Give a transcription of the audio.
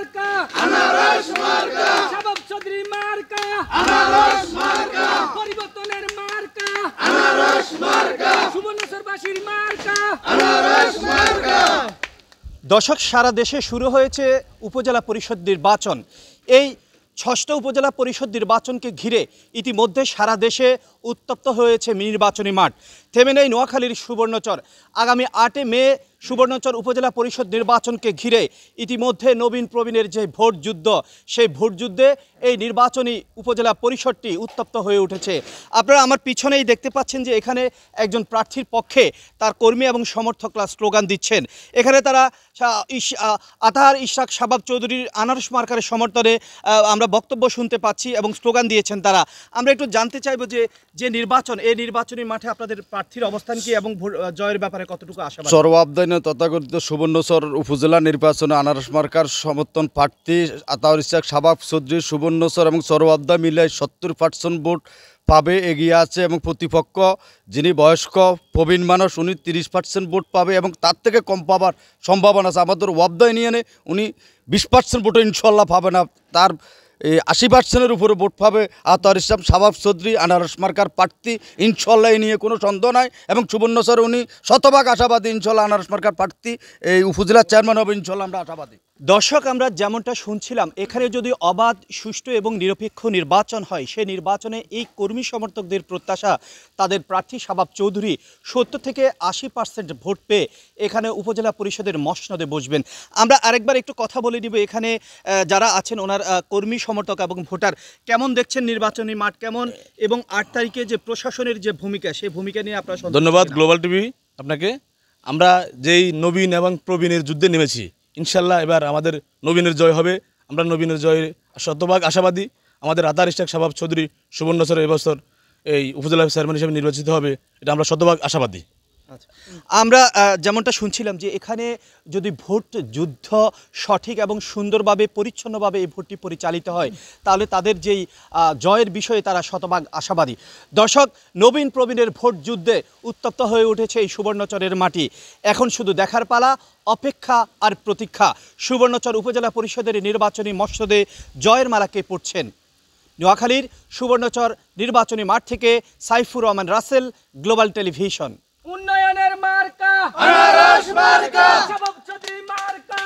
মার্কা আনারস মার্কা শাবাব চৌধুরী মার্কা আনারস মার্কা পরিবর্তনের মার্কা আনারস মার্কা সুবর্ণচরবাসীর মার্কা আনারস মার্কা। দর্শক, সারা দেশে শুরু হয়েছে উপজেলা পরিষদ নির্বাচন। এই ৬ষ্ঠ উপজেলা পরিষদ নির্বাচনকে ঘিরে ইতিমধ্যে সারা দেশে উত্তপ্ত হয়েছে নির্বাচনী মাঠ। থেমে নেই নোয়াখালীর সুবর্ণচর। আগামী ৮ মে সুবর্ণচর উপজেলা পরিষদ নির্বাচনকে ঘিরে ইতিমধ্যে নবীন প্রবীণের যে ভোট যুদ্ধ, সেই ভোট যুদ্ধে এই নির্বাচনী উপজেলা পরিষদটি উত্তপ্ত হয়ে উঠেছে। আপনারা আমার পিছনেই দেখতে পাচ্ছেন যে এখানে একজন প্রার্থীর পক্ষে তার কর্মী এবং সমর্থকরা স্লোগান দিচ্ছেন। এখানে তারা আতাহার ইশরাক শাবাব চৌধুরীর আনারস মার্কারের সমর্থনে আমরা বক্তব্য শুনতে পাচ্ছি এবং স্লোগান দিয়েছেন তারা। আমরা একটু জানতে চাইবো যে নির্বাচন, এই নির্বাচনী মাঠে আপনাদের প্রার্থীর অবস্থান কি এবং জয়ের ব্যাপারে কতটুকু আশাবাদী? সর্বাবধানে তথাকথিত সুবর্ণচর উপজেলা নির্বাচনে আনারস মার্কার সমর্থন প্রার্থী আতাউর ইশরাক শাবাব চৌধুরী সুবর্ণচর এবং সর্বাবধা মিলে 70% ভোট পাবে, এগিয়ে আছে। এবং প্রতিপক্ষ যিনি বয়স্ক প্রবীণ মানুষ, উনি 30% ভোট পাবে এবং তার থেকে কম পাবার সম্ভাবনা আছে। আমাদের ওয়াবদা ইউনিয়নে উনি 20% ভোটে ইনশাল্লাহ পাবে না, তার 80%-এর উপরে ভোট পাবে আতাউর ইসলাম শাবাব চৌধুরী আনারস মার্কার প্রার্থী। ইনশাল্লাহ এই নিয়ে কোনো সন্দেহ নাই এবং সুবর্ণচরে উনি শতভাগ আশাবাদী। ইনশাল্লাহ আনারস মার্কার প্রার্থী এই উপজেলার চেয়ারম্যান হবে, ইনশাল্লাহ আমরা আশাবাদী। দর্শক, আমরা যেমনটা শুনছিলাম, এখানে যদি অবাধ, সুষ্ঠু এবং নিরপেক্ষ নির্বাচন হয়, সেই নির্বাচনে এই কর্মী সমর্থকদের প্রত্যাশা তাদের প্রার্থী শাবাব চৌধুরী 70 থেকে 80% ভোট পেয়ে এখানে উপজেলা পরিষদের মসনদে বসবেন। আমরা আরেকবার একটু কথা বলে নিব এখানে যারা আছেন ওনার কর্মী সমর্থক এবং ভোটার। কেমন দেখছেন নির্বাচনী মাঠ কেমন, এবং 8 তারিখে যে প্রশাসনের যে ভূমিকা, সেই ভূমিকা নিয়ে আপনারা? ধন্যবাদ গ্লোবাল টিভি আপনাকে। আমরা যেই নবীন এবং প্রবীণের যুদ্ধে নেমেছি, ইনশাল্লাহ এবার আমাদের নবীনের জয় হবে। আমরা নবীনের জয়ে শতভাগ আশাবাদী। আমাদের আতাউর ইশরাক শাবাব চৌধুরী সুবর্ণচরের এবছর এই উপজেলা চেয়ারম্যান হিসেবে নির্বাচিত হবে, এটা আমরা শতভাগ আশাবাদী। আমরা যেমনটা শুনছিলাম যে এখানে যদি ভোট যুদ্ধ সঠিক এবং সুন্দরভাবে পরিচ্ছন্নভাবে এই ভোটটি পরিচালিত হয়, তাহলে তাদের যেই জয়ের বিষয়ে তারা শতভাগ আশাবাদী। দর্শক, নবীন প্রবীণের ভোট যুদ্ধে উত্তপ্ত হয়ে উঠেছে এই সুবর্ণচরের মাটি। এখন শুধু দেখার পালা, অপেক্ষা আর প্রতীক্ষা। সুবর্ণচর উপজেলা পরিষদের নির্বাচনী মসনদে জয়ের মালা কে পড়ছেন? নোয়াখালীর সুবর্ণচর নির্বাচনী মাঠ থেকে সাইফুর রহমান রাসেল, গ্লোবাল টেলিভিশন। উন্নয়নের মার্কা আনারস মার্কা শাবাব চৌধুরী মার্কা